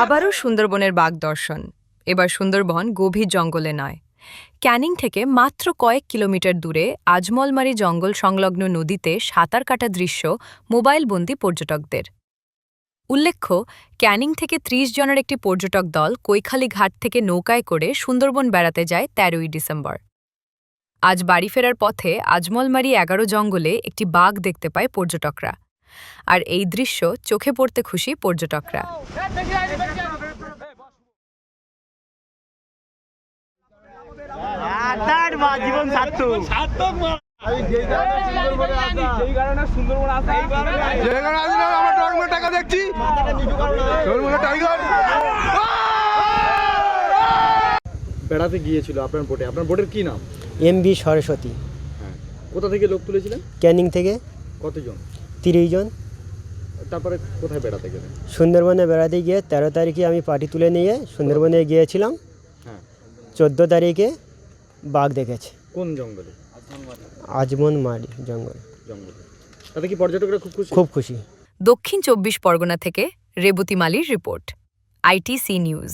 আবারও সুন্দরবনের বাঘ দর্শন। এবার সুন্দরবন গভীর জঙ্গলে নয়, ক্যানিং থেকে মাত্র কয়েক কিলোমিটার দূরে আজমলমারি জঙ্গল সংলগ্ন নদীতে সাঁতার কাটা দৃশ্য মোবাইলবন্দি পর্যটকদের। উল্লেখ্য, ক্যানিং থেকে ৩০ জনের একটি পর্যটক দল কৈখালী ঘাট থেকে নৌকায় করে সুন্দরবন বেড়াতে যায় ১৩ই ডিসেম্বর। আজ বাড়ি ফেরার পথে আজমলমারি ১১ জঙ্গলে একটি বাঘ দেখতে পায় পর্যটকরা। আর এই দৃশ্য চোখে পড়তে খুশি পর্যটকরা। বেড়াতে গিয়েছিল আপনার বোটে, আপনার বোটের কি নাম? এমবি সরস্বতী। হ্যাঁ, কোথা থেকে লোক তুলেছিলেন? ক্যানিং থেকে। কতজন? ৩০ জন। তারপরে কোথায় বেড়াতে গেলেন? সুন্দরবনে বেড়াতে গিয়ে ১৩ তারিখে আমি পার্টি তুলে নিয়ে সুন্দরবনে গিয়েছিলাম। হ্যাঁ। ১৪ তারিখে বাঘ দেখেছে। কোন জঙ্গলে? আজমলমারি জঙ্গল। তাতে কি পর্যটকরা খুব খুশি? খুব খুশি। দক্ষিণ ২৪ পরগনা থেকে রেবতী মালির রিপোর্ট, ITC নিউজ।